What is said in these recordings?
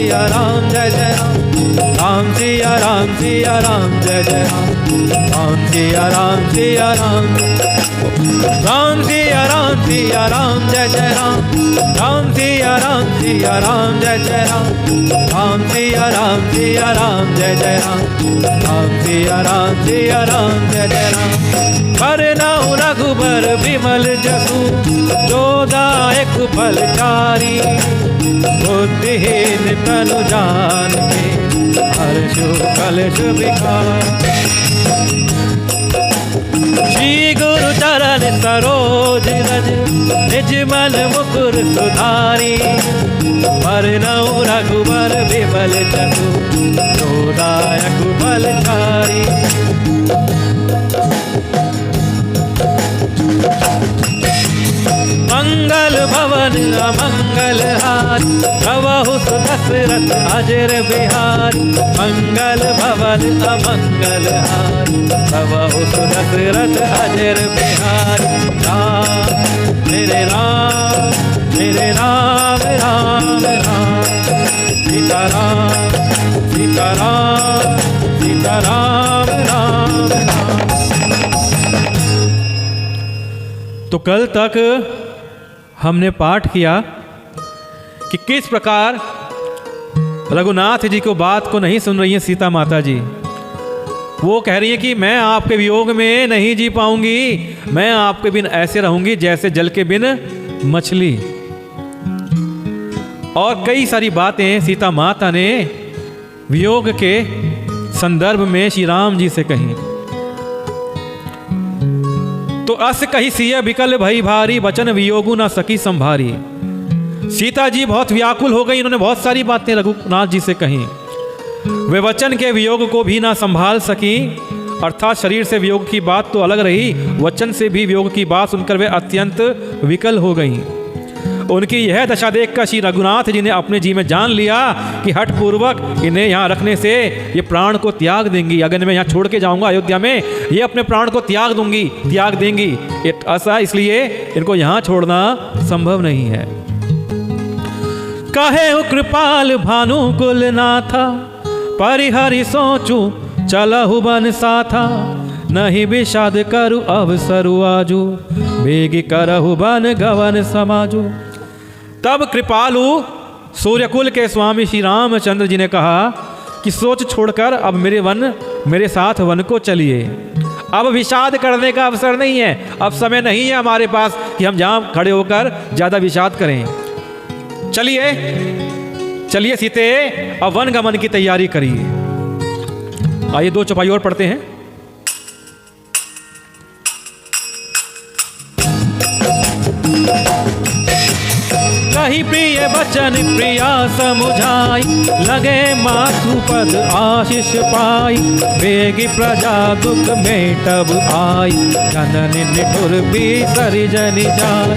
सिया राम जय जय राम। राम सिया राम जय जय राम। राम सिया राम राम सिया राम जय जय राम। राम सिया राम जय जय राम। राम सिया राम जय जय राम। राम सिया राम जय जय राम। वरनहुँ रघुबर विमल जसु, जोदायक फलचारी। बुद्धिहीन तनु जानिके, हर्षु कलश विकार। श्री गुरु चरण सरोज रज, निज मन मुकुर सुधारी। वरनहुँ रघुबर विमल जसु, जोदायक फलचारी। मंगल भवन अमंगल हारी, प्रभु दशरथ अजर बिहारी। मंगल भवन अमंगल हारी, प्रभु दशरथ अजर बिहारी। राम मेरे राम राम राम। सीता राम राम राम। तो कल तक हमने पाठ किया कि किस प्रकार रघुनाथ जी को बात को नहीं सुन रही है सीता माता जी। वो कह रही है कि मैं आपके वियोग में नहीं जी पाऊंगी, मैं आपके बिन ऐसे रहूंगी जैसे जल के बिन मछली। और कई सारी बातें सीता माता ने वियोग के संदर्भ में श्री राम जी से कही। तो अस कही सिय विकल भई भारी, वचन वियोगु ना सकी संभारी। सीता जी बहुत व्याकुल हो गई, इन्होंने बहुत सारी बातें रघुनाथ जी से कही। वे वचन के वियोग को भी ना संभाल सकी, अर्थात शरीर से वियोग की बात तो अलग रही, वचन से भी वियोग की बात सुनकर वे अत्यंत विकल हो गई। उनकी यह दशा देखकर श्री रघुनाथ जी ने अपने जी में जान लिया कि हठ पूर्वक इन्हें यहाँ रखने से ये प्राण को त्याग देंगी। अगर मैं यहाँ छोड़ के जाऊंगा अयोध्या में, ये अपने प्राण को त्याग देंगी। ऐसा इसलिए इनको यहाँ छोड़ना संभव नहीं है। कहे कृपाल भानुकुल नाथा, परिहरि सोचू चलहु बन साथा। नहीं विषाद करु अवसरु आजू, बेगी करहु बन गवन समाजू। तब कृपालु सूर्यकुल के स्वामी श्री रामचंद्र जी ने कहा कि सोच छोड़कर अब मेरे साथ वन को चलिए। अब विषाद करने का अवसर नहीं है, अब समय नहीं है हमारे पास कि हम जहाँ खड़े होकर ज़्यादा विषाद करें। चलिए सीते, अब वन गमन की तैयारी करिए। आइए 2 चौपाई और पढ़ते हैं। कही प्रिय वचन प्रिया समुझाई, लगे मातु पद आशीष पाई। बेगी प्रजा दुख में तब आई, जननी निठुर बिसरि जनि जाय।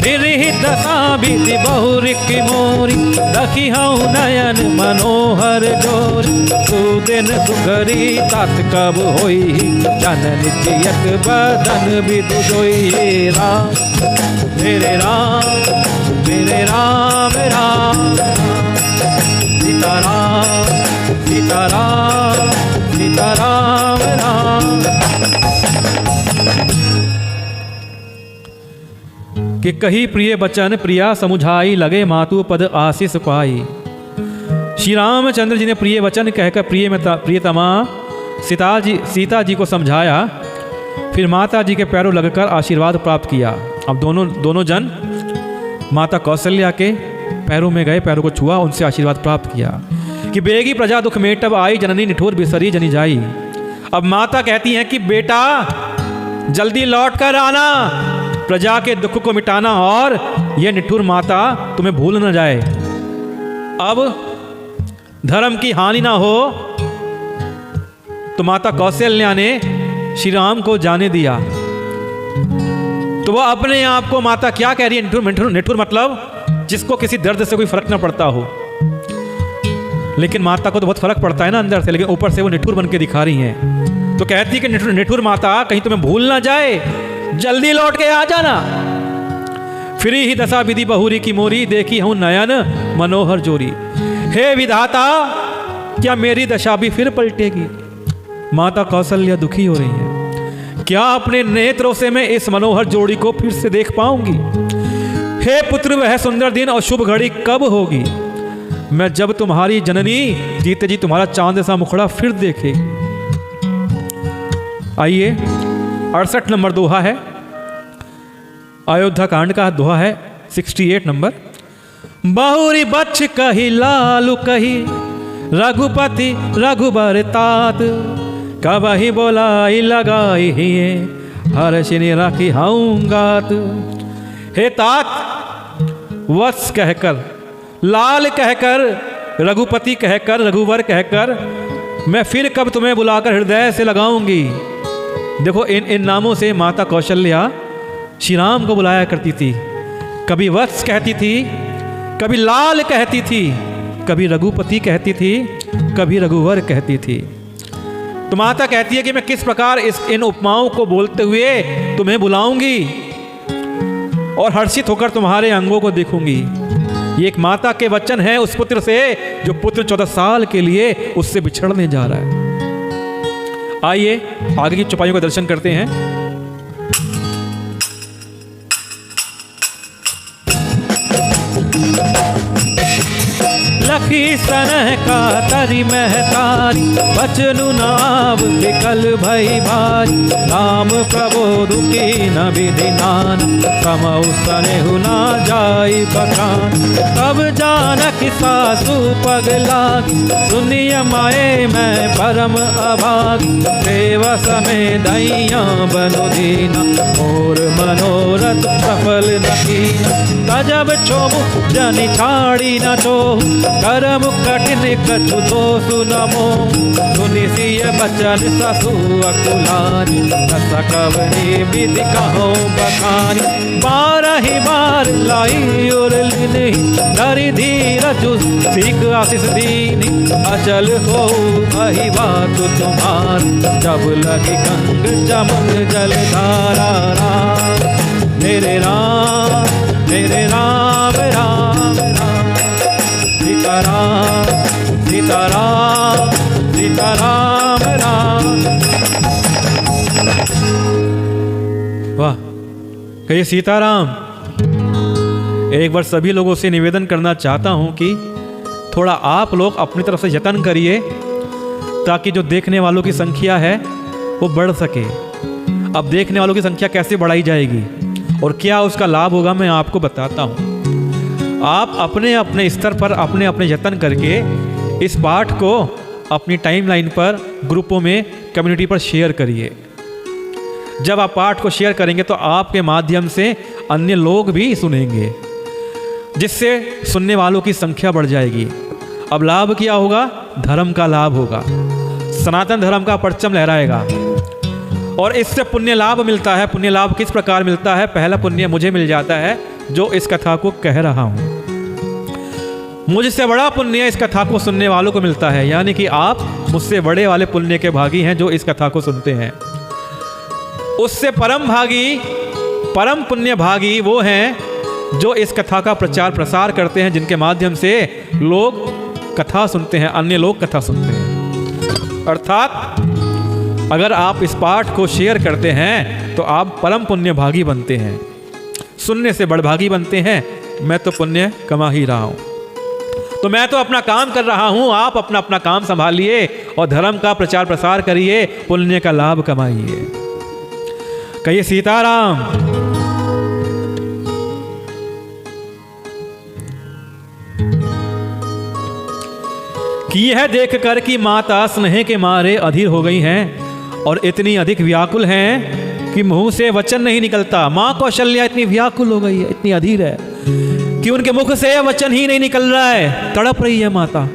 विरहित दशा बीति बहुरिक मोरी, रखी हूँ नयन मनोहर जोरी। सुदिन सुखरी तात कब होई, जननी जियत बदन बिदु जोई। राम मेरे राम राम सीता राम राम। कि कही प्रिय बचन प्रिया समुझाई, लगे मातु पद आशीष पाई। श्री रामचंद्र जी ने प्रिय वचन कहकर प्रियतमा सीता जी को समझाया, फिर माता जी के पैरों लगकर आशीर्वाद प्राप्त किया। अब दोनों जन माता कौशल्या के पैरों में गए, पैरों को छुआ, उनसे आशीर्वाद प्राप्त किया कि बेगी प्रजा दुख मेटब आई, जननी निठुर बिसरी जनि जाई। अब माता कहती हैं कि बेटा जल्दी लौट कर आना, प्रजा के दुख को मिटाना और यह निठुर माता तुम्हें भूल न जाए। अब धर्म की हानि ना हो, तो माता कौशल्या ने श्री राम को जाने दिया। तो वह अपने आप को माता क्या कह रही है? निठुर मतलब जिसको किसी दर्द से कोई फर्क ना पड़ता हो। लेकिन माता को तो बहुत फर्क पड़ता है ना अंदर से, लेकिन ऊपर से वो निठुर बन के दिखा रही हैं। तो कहती है कि निठुर माता कहीं तुम्हें भूल ना जाए, जल्दी लौट के आ जाना। फिर ही दशा विधि बहुरी की मोरी, देखी हूं नयन मनोहर जोरी। हे विधाता, क्या मेरी दशा भी फिर पलटेगी? माता कौशल्या दुखी हो रही है। क्या अपने नेत्रों से मैं इस मनोहर जोड़ी को फिर से देख पाऊंगी? हे पुत्र, वह सुंदर दिन और शुभ घड़ी कब होगी? मैं जब तुम्हारी जननी जीते जी तुम्हारा चांद सा मुखड़ा फिर देखेगी। आइए 68 नंबर दोहा है, अयोध्या कांड का दोहा है 68 नंबर। बहुरी बच्छ कही लालू कही, रघुपति रघुबर तात, कबही बोलाई लगाई हिये, हर्षिनी राखी हाऊंगात। हे तात, वत्स कहकर, लाल कहकर, रघुपति कहकर, रघुवर कहकर मैं फिर कब तुम्हें बुलाकर हृदय से लगाऊंगी। देखो इन नामों से माता कौशल्या श्री राम को बुलाया करती थी। कभी वत्स कहती थी, कभी लाल कहती थी, कभी रघुपति कहती थी, कभी रघुवर कहती थी। तो माता कहती है कि मैं किस प्रकार इन उपमाओं को बोलते हुए तुम्हें बुलाऊंगी और हर्षित होकर तुम्हारे अंगों को देखूंगी। ये एक माता के वचन है उस पुत्र से जो पुत्र 14 साल के लिए उससे बिछड़ने जा रहा है। आइए आगे की चौपाइयों का दर्शन करते हैं। लखी सनह का तरी महतारी, बचनु नाव विकल भई भारी, राम प्रबोध की न विधि नान, समौ सनेहु ना जाई बखान। तब जानकी सासु पग लागी, सुनिय माए मैं परम अभागी, देवस में दैया बनु दीना, मोर मनोरथ सफल न कीना। तजब छोमु जनि छाड़ी न चोहु, करम कठिन कछु दोषु नमो, सुनि सिय बचन ससु अकुलानी, दस कवनी विधि कहो बखानी। 12 बार लाई और लिनी, धरि धीरजु सीख आशीष दीनी, अचल हो अहि बात तुम्हार, जब लगी गंग जमन जल धारा। राम मेरे राम, मेरे राम राम राम, सीताराम सीताराम सीताराम राम। वाह, कहिए सीताराम। एक बार सभी लोगों से निवेदन करना चाहता हूं कि थोड़ा आप लोग अपनी तरफ से यत्न करिए ताकि जो देखने वालों की संख्या है वो बढ़ सके। अब देखने वालों की संख्या कैसे बढ़ाई जाएगी और क्या उसका लाभ होगा, मैं आपको बताता हूं। आप अपने अपने स्तर पर अपने अपने यत्न करके इस पाठ को अपनी टाइमलाइन पर, ग्रुपों में, कम्युनिटी पर शेयर करिए। जब आप पाठ को शेयर करेंगे तो आपके माध्यम से अन्य लोग भी सुनेंगे, जिससे सुनने वालों की संख्या बढ़ जाएगी। अब लाभ क्या होगा? धर्म का लाभ होगा, सनातन धर्म का परचम लहराएगा और इससे पुण्य लाभ मिलता है। पुण्य लाभ किस प्रकार मिलता है? पहला पुण्य मुझे मिल जाता है जो इस कथा को कह रहा हूं। मुझसे बड़ा पुण्य इस कथा को सुनने वालों को मिलता है, यानी कि आप मुझसे बड़े वाले पुण्य के भागी हैं जो इस कथा को सुनते हैं। उससे परम भागी, परम पुण्य भागी वो हैं जो इस कथा का प्रचार प्रसार करते हैं, जिनके माध्यम से लोग कथा सुनते हैं, अन्य लोग कथा सुनते हैं। अर्थात अगर आप इस पाठ को शेयर करते हैं तो आप परम पुण्य भागी बनते हैं, सुनने से बड़भागी बनते हैं। मैं तो पुण्य कमा ही रहा हूं, तो मैं तो अपना काम कर रहा हूं, आप अपना अपना काम संभालिए और धर्म का प्रचार प्रसार करिए, पुण्य का लाभ कमाइए। कहिए सीताराम। कि यह देख कर कि माता स्नेह के मारे अधीर हो गई हैं और इतनी अधिक व्याकुल हैं कि मुंह से वचन नहीं निकलता। माँ कौशल्या इतनी व्याकुल हो गई है, इतनी अधीर है कि उनके मुख से वचन ही नहीं निकल रहा है। तड़प रही है माता,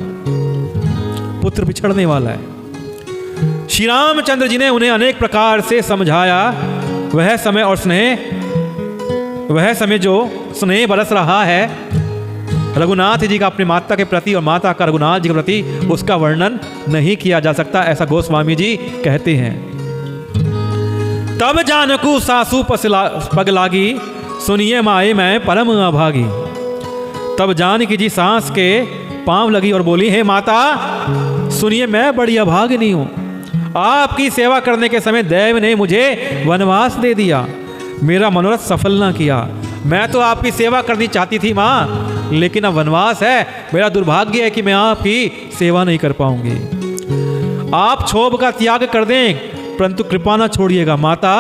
पुत्र बिछड़ने वाला है। श्री रामचंद्र जी ने उन्हें अनेक प्रकार से समझाया। वह समय और स्नेह, वह समय जो स्नेह बरस रहा है रघुनाथ जी का अपनी माता के प्रति और माता का रघुनाथ जी के प्रति, उसका वर्णन नहीं किया जा सकता, ऐसा गोस्वामी जी कहते हैं। तब जानकू सासू पग लागी, सुनिए माए मैं परम अभागी। तब जानकी जी सास के पांव लगी और बोली, हे माता सुनिए, मैं बड़ी अभागिनी हूँ। आपकी सेवा करने के समय देव ने मुझे वनवास दे दिया, मेरा मनोरथ सफल ना किया। मैं तो आपकी सेवा करनी चाहती थी माँ, लेकिन अब वनवास है, मेरा दुर्भाग्य है कि मैं आपकी सेवा नहीं कर पाऊंगी। आप क्षोभ का त्याग कर दें, परंतु कृपा ना छोड़िएगा। माता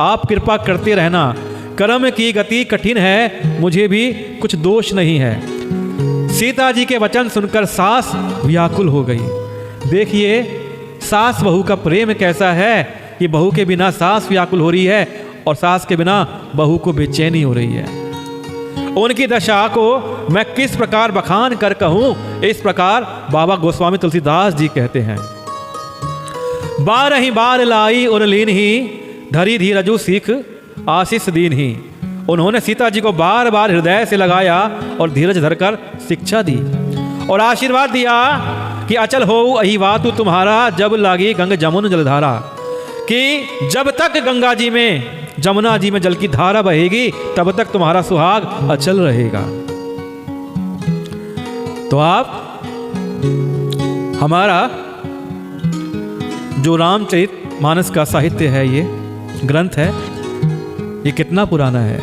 आप कृपा करते रहना, कर्म की गति कठिन है, मुझे भी कुछ दोष नहीं है। सीता जी के वचन सुनकर सास व्याकुल हो गई। देखिए सास बहू का प्रेम कैसा है कि बहू के बिना सास व्याकुल हो रही है और सास के बिना बहू को बेचैनी हो रही है। उनकी दशा को मैं किस प्रकार बखान कर कहूं, इस प्रकार बाबा गोस्वामी तुलसीदास जी कहते हैं। 12 बार लाई और लीन ही, धरी धीरजु सीख आशीष दीन ही। उन्होंने सीता जी को बार बार हृदय से लगाया और धीरज धरकर शिक्षा दी और आशीर्वाद दिया कि अचल हो अही वातु तुम्हारा, जब लागी गंग जमुन जलधारा। कि जब तक गंगा जी में, जमुना जी में जल की धारा बहेगी, तब तक तुम्हारा सुहाग अचल रहेगा। तो आप हमारा जो रामचरितमानस का साहित्य है, ये ग्रंथ है, ये कितना पुराना है।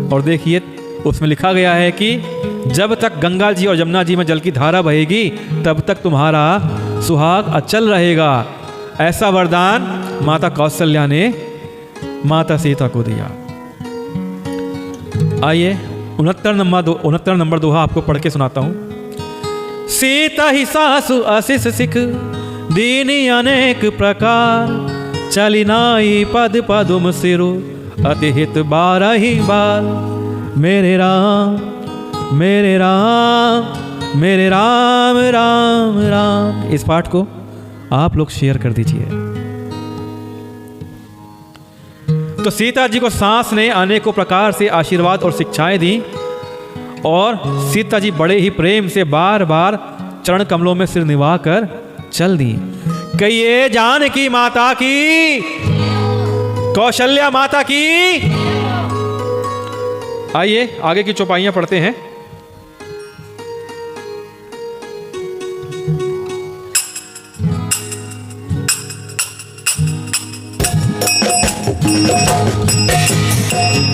और देखिए उसमें लिखा गया है कि जब तक गंगा जी और जमुना जी में जल की धारा बहेगी, तब तक तुम्हारा सुहाग अचल रहेगा। ऐसा वरदान माता कौशल्या ने माता सीता को दिया। आइए 69 नंबर दोहा आपको पढ़ के सुनाता हूं। सीता ही सासु आशीष सिख, दीनी अनेक प्रकार, चली नाई पद पदुम सिरु, अति हित 12 बार। मेरे राम मेरे राम मेरे राम राम राम। इस पाठ को आप लोग शेयर कर दीजिए। तो सीता जी को सास ने अनेकों प्रकार से आशीर्वाद और शिक्षाएं दी और सीता जी बड़े ही प्रेम से बार बार चरण कमलों में सिर निभा कर चल दी। कहिए जानकी माता की, कौशल्या माता की। आइए आगे की चौपाइयां पढ़ते हैं।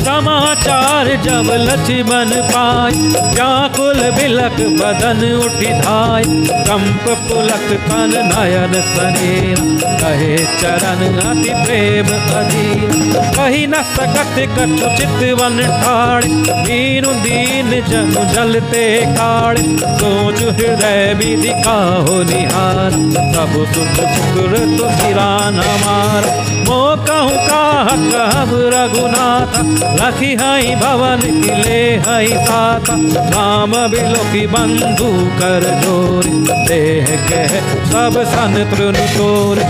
समाचार जब लक्ष्मण पाए, व्याकुल बिलक बदन उठी धाय। कंप पुलक तन नयन सनेरा, कहे चरण अति प्रेम अधीर। कही न सकत कछु चितवन ठाड़, दीनु दीन जनु जलते काड़। सोच हृदय विधि काहो निहार, सब सुख सुकृत सिरान हमार। मोह कहूँ काहत कहब रघुनाथ, लखी हई भवन किले हई ताता। राम बिलोकी बंधु कर जोर, देह कह सब सन तृण तोर।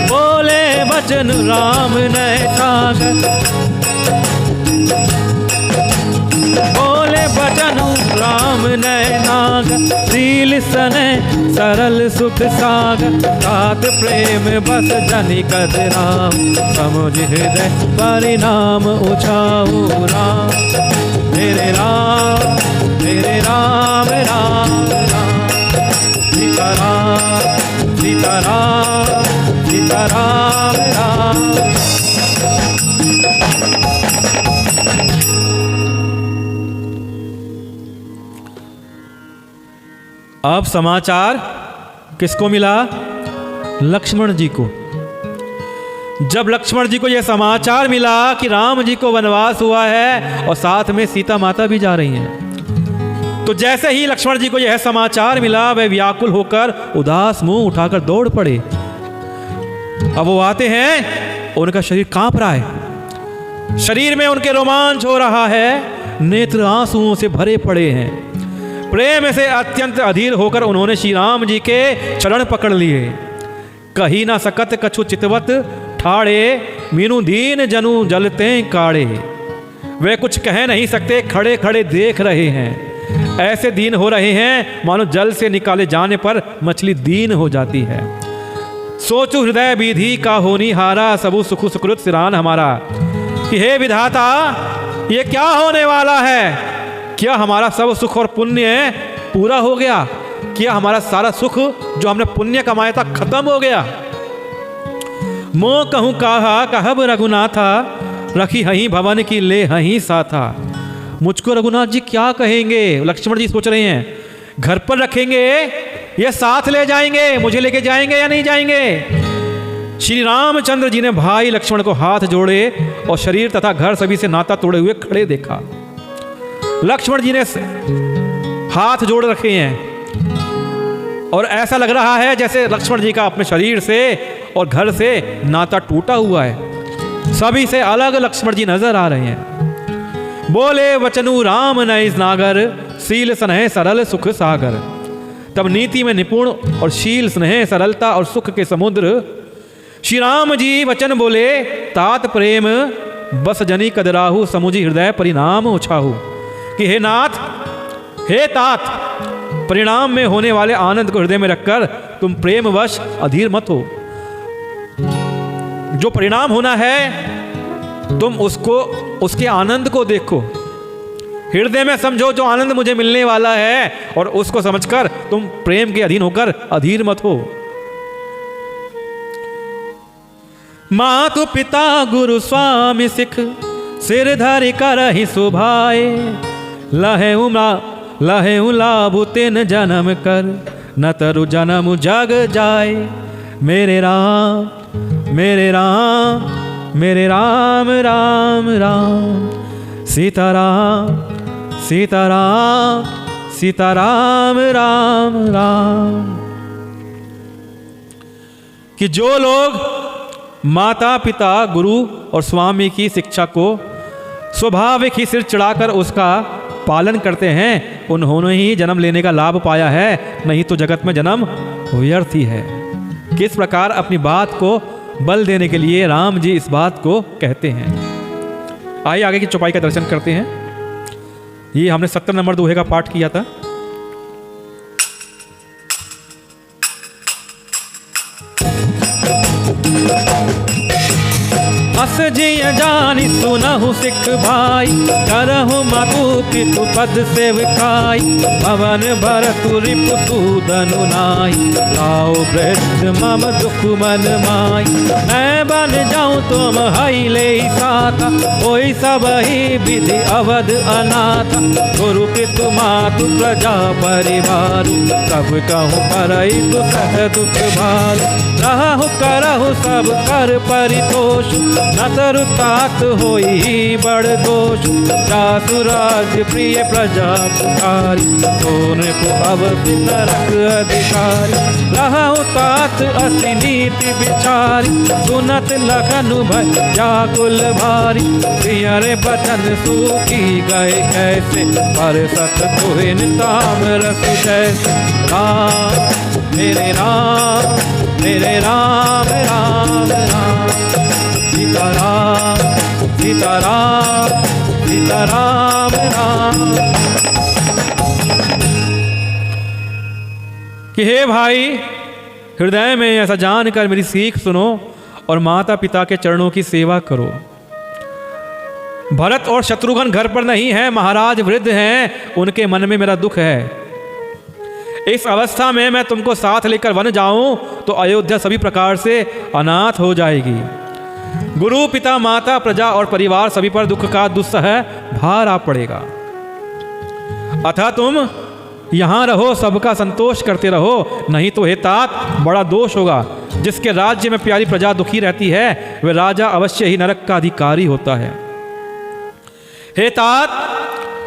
बोले वचन राम नै सागर, बोले वचन राम नै नागर। शील सने सरल सुख सागर, तात प्रेम बस जनिकत राम। समुझ हृदय परिणाम उछाऊ राम। मेरे राम मेरे राम राम राम। सीताराम सीताराम सीताराम राम। अब समाचार किसको मिला? लक्ष्मण जी को। जब लक्ष्मण जी को यह समाचार मिला कि राम जी को वनवास हुआ है और साथ में सीता माता भी जा रही हैं, तो जैसे ही लक्ष्मण जी को यह समाचार मिला, वे व्याकुल होकर उदास मुंह उठाकर दौड़ पड़े। अब वो आते हैं, उनका शरीर कांप रहा है, शरीर में उनके रोमांच हो रहा है, नेत्र आंसुओं से भरे पड़े हैं। प्रेम से अत्यंत अधीर होकर उन्होंने श्री राम जी के चरण पकड़ लिए। कही ना सकत कछु चितवत ठाड़े, मीनू दीन जनु जलते काड़े। वे कुछ कह नहीं सकते, खड़े खड़े देख रहे हैं। ऐसे दीन हो रहे हैं मानो जल से निकाले जाने पर मछली दीन हो जाती है। सोचु हृदय विधि का होनी हारा, सबु सुख सुकृत सिरान हमारा। कि हे विधाता, ये क्या होने वाला है? क्या हमारा सब सुख और पुण्य पूरा हो गया? क्या हमारा सारा सुख जो हमने पुण्य कमाया था खत्म हो गया? मोह कहूँ कहा कहब रघुनाथा, रखी हहीं भवन की ले हहीं साथा। मुझको रघुनाथ जी क्या कहेंगे? लक्ष्मण जी सोच रहे हैं, घर पर रखेंगे या साथ ले जाएंगे? मुझे लेके जाएंगे या नहीं जाएंगे? श्री रामचंद्र जी ने भाई लक्ष्मण को हाथ जोड़े और शरीर तथा घर सभी से नाता तोड़े हुए खड़े देखा। लक्ष्मण जी ने हाथ जोड़ रखे हैं और ऐसा लग रहा है जैसे लक्ष्मण जी का अपने शरीर से और घर से नाता टूटा हुआ है। सभी से अलग लक्ष्मण जी नजर आ रहे हैं। बोले वचनु राम नैस नागर, शील स्नेह सरल सुख सागर। तब नीति में निपुण और शील स्नेह सरलता और सुख के समुद्र श्री राम जी वचन बोले, तात प्रेम बस जनी कदराहु, समुझी हृदय परिणाम उछाहु। कि हे नाथ, हे तात, परिणाम में होने वाले आनंद को हृदय में रखकर तुम प्रेम वश अधीर मत हो। जो परिणाम होना है तुम उसको, उसके आनंद को देखो, हृदय में समझो जो आनंद मुझे मिलने वाला है, और उसको समझकर तुम प्रेम के अधीन होकर अधीर मत हो। मातु पिता गुरु स्वामी सिख, सिर धरि करहि सुभाए। लहेउ लाभु तिन जन्म कर, न तरु जन्म जग जाए। मेरे राम मेरे राम मेरे राम राम राम, सीताराम सीताराम सीताराम राम राम। कि जो लोग माता पिता गुरु और स्वामी की शिक्षा को स्वाभाविक ही सिर चढ़ाकर उसका पालन करते हैं, उन्होंने ही जन्म लेने का लाभ पाया है, नहीं तो जगत में जन्म व्यर्थ ही है। किस प्रकार अपनी बात को बल देने के लिए राम जी इस बात को कहते हैं। आइए आगे की चौपाई का दर्शन करते हैं। ये हमने 70 नंबर दोहे का पाठ किया था। अस जिय जानि सुनहु सिख भाई, करहु मातु पितु पद सेवकाई। पवन भरतु रिपु सूदनु नाई, लाओ वृद्ध मम दुख मन माई। मैं बन जाऊं तुम हई ले साथा, होई सब ही विधि अवध अनाथ। गुरु पितु मातु प्रजा परिवार, सब कहूँ परई दुख दुख भार। रहु करहु सब कर परितोष, न तरु तात होई बड़ दोष। जासु राज प्रिय प्रजा पुकारी, सोन को अवधि नरक अधिकारी। रहु तात अति नीति विचारी, सुनत लखनु भय जाकुल भारी। प्रिय बचन सूखी गए कैसे, पर सत तुहिन ताम्रस जैसे। राम मेरे राम मेरे राम राम राम, सीताराम सीताराम सीताराम राम। कि हे भाई, हृदय में ऐसा जानकर मेरी सीख सुनो और माता पिता के चरणों की सेवा करो। भरत और शत्रुघ्न घर पर नहीं है, महाराज वृद्ध हैं, उनके मन में मेरा दुख है। इस अवस्था में मैं तुमको साथ लेकर वन जाऊं तो अयोध्या सभी प्रकार से अनाथ हो जाएगी। गुरु पिता माता प्रजा और परिवार सभी पर दुख का दुस्सह भार आ पड़ेगा। अतः तुम यहां रहो, सबका संतोष करते रहो, नहीं तो हे तात बड़ा दोष होगा। जिसके राज्य में प्यारी प्रजा दुखी रहती है, वह राजा अवश्य ही नरक का अधिकारी होता है। हे तात,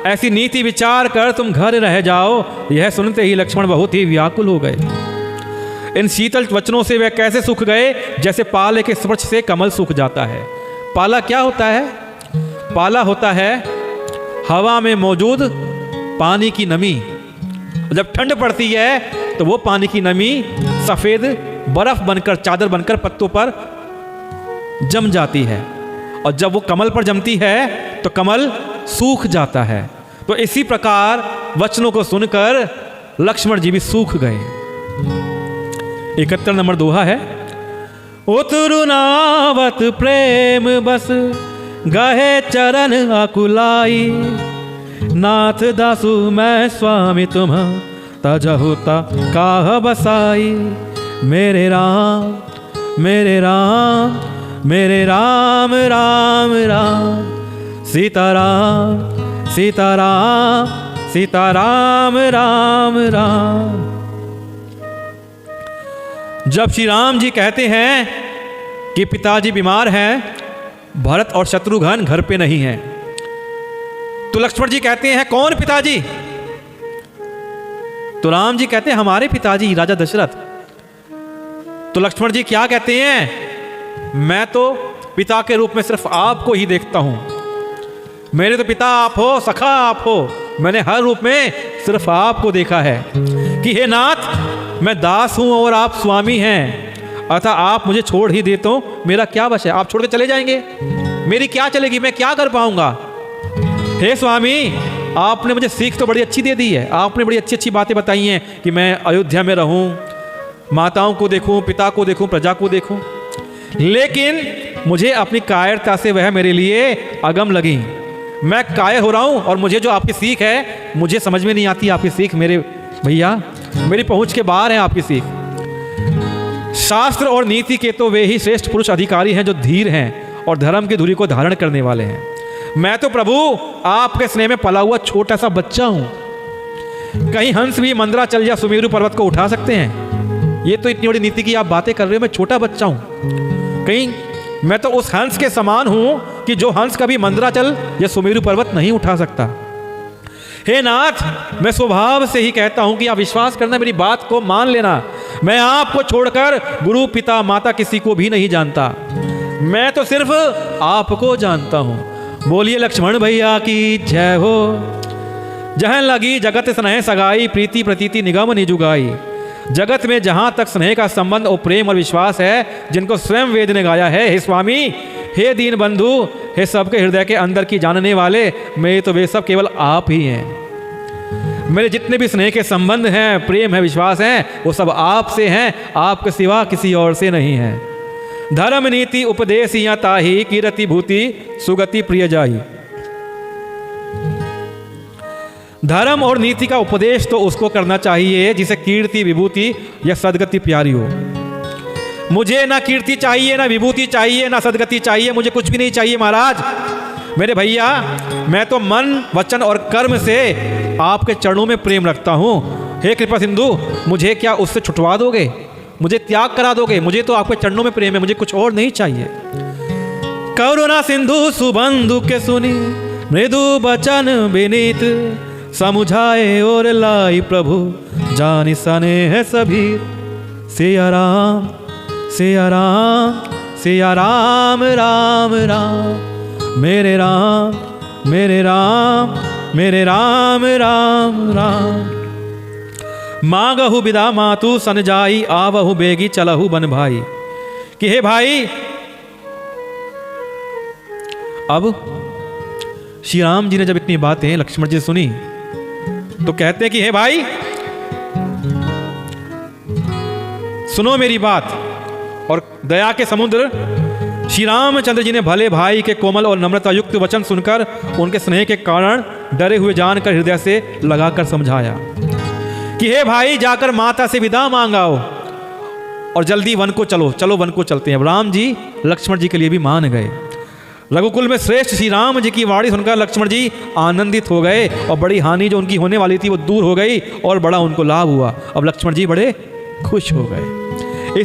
ऐसी नीति विचार कर तुम घर रह जाओ। यह सुनते ही लक्ष्मण बहुत ही व्याकुल हो गए। इन शीतल वचनों से वे कैसे सूख गए, जैसे पाले के स्पर्श से कमल सूख जाता है। पाला क्या होता है? पाला होता है हवा में मौजूद पानी की नमी। जब ठंड पड़ती है तो वो पानी की नमी सफेद बर्फ बनकर, चादर बनकर पत्तों पर जम जाती है, और जब वो कमल पर जमती है तो कमल सूख जाता है। तो इसी प्रकार वचनों को सुनकर लक्ष्मण जी भी सूख गए। 71 नंबर दोहा है। उतरु नावत प्रेम बस, गहे चरण अकुलाई। नाथ दासु मैं स्वामी तुम तजहु काह बसाई। मेरे राम मेरे राम मेरे राम राम राम सीताराम सीताराम सीताराम राम राम। जब श्री राम जी कहते हैं कि पिताजी बीमार हैं, भरत और शत्रुघ्न घर पे नहीं हैं, तो लक्ष्मण जी कहते हैं कौन पिताजी? तो राम जी कहते हैं हमारे पिताजी राजा दशरथ। तो लक्ष्मण जी क्या कहते हैं? मैं तो पिता के रूप में सिर्फ आपको ही देखता हूं, मेरे तो पिता आप हो, सखा आप हो, मैंने हर रूप में सिर्फ आपको देखा है कि हे नाथ मैं दास हूं और आप स्वामी हैं, अतः आप मुझे छोड़ ही देते हो, मेरा क्या बच है? आप छोड़ के चले जाएंगे, मेरी क्या चलेगी, मैं क्या कर पाऊंगा? हे स्वामी आपने मुझे सीख तो बड़ी अच्छी दे दी है, आपने बड़ी अच्छी अच्छी बातें बताई हैं कि मैं अयोध्या में रहूं, माताओं को देखूं, पिता को देखूं, प्रजा को देखूं, लेकिन मुझे अपनी कायरता से वह मेरे लिए अगम लगी। मैं कायर हो रहा हूं और मुझे जो आपकी सीख है मुझे समझ में नहीं आती। आपकी सीख मेरे भैया मेरी पहुंच के बाहर है आपकी सीख। शास्त्र और नीति के तो वे ही श्रेष्ठ पुरुष अधिकारी हैं जो धीर हैं और धर्म की धुरी को धारण करने वाले हैं। मैं तो प्रभु आपके स्नेह में पला हुआ छोटा सा बच्चा हूं। कहीं हंस भी मंदराचल या सुमेरु पर्वत को उठा सकते हैं? ये तो इतनी बड़ी नीति की आप बातें कर रहे हो, मैं छोटा बच्चा हूं। कहीं मैं तो उस हंस के समान हूं कि जो हंस कभी मंदराचल या सुमेरु पर्वत नहीं उठा सकता। हे नाथ मैं स्वभाव से ही कहता हूं कि आप विश्वास करना, मेरी बात को मान लेना। मैं आपको छोड़कर गुरु पिता माता किसी को भी नहीं जानता, मैं तो सिर्फ आपको जानता हूं। बोलिए लक्ष्मण भैया की जय हो। जहन लगी जगत स्नेह सगाई, प्रीति प्रतीति निगम निजुगाई। जगत में जहां तक स्नेह का संबंध और प्रेम और विश्वास है, जिनको स्वयं वेद ने गाया है, हे स्वामी हे दीन बंधु हे सबके हृदय के अंदर की जानने वाले, मेरे तो वे सब केवल आप ही हैं। मेरे जितने भी स्नेह के संबंध हैं, प्रेम है, विश्वास है, वो सब आपसे हैं, आपके सिवा किसी और से नहीं है। धर्म नीति उपदेश या ताही, कीरति भूति सुगति प्रिय जाही। धर्म और नीति का उपदेश तो उसको करना चाहिए जिसे कीर्ति विभूति या सदगति प्यारी हो। मुझे ना कीर्ति चाहिए, ना विभूति चाहिए, ना सदगति चाहिए, मुझे कुछ भी नहीं चाहिए महाराज। मेरे भैया मैं तो मन वचन और कर्म से आपके चरणों में प्रेम रखता हूँ। हे कृपा सिंधु मुझे क्या उससे छुटवा दोगे, मुझे त्याग करा दोगे? मुझे तो आपके चरणों में प्रेम है, मुझे कुछ और नहीं चाहिए। करुणा सिंधु सुबंधु के सुनी, मृदु बचन विनीत, समुझाए और लाई प्रभु जानि सने है सभी। सिया राम सिया राम सिया राम राम राम, मेरे राम मेरे राम मेरे राम राम राम। मांगहु बिदा मातु सन जाई, आवहु बेगी चलहु बन भाई। कि हे भाई, अब श्री राम जी ने जब इतनी बातें लक्ष्मण जी सुनी तो कहते हैं कि हे भाई सुनो मेरी बात। और दया के समुद्र श्री रामचंद्र जी ने भले भाई के कोमल और नम्रता युक्त वचन सुनकर उनके स्नेह के कारण डरे हुए जानकर हृदय से लगाकर समझाया कि हे भाई जाकर माता से विदा मांगाओ और जल्दी वन को चलो, चलो वन को चलते हैं। राम जी लक्ष्मण जी के लिए भी मान गए। रघुकुल में श्रेष्ठ श्री राम जी की वाणी सुनकर लक्ष्मण जी आनंदित हो गए और बड़ी हानि जो उनकी होने वाली थी वो दूर हो गई और बड़ा उनको लाभ हुआ। अब लक्ष्मण जी बड़े खुश हो गए।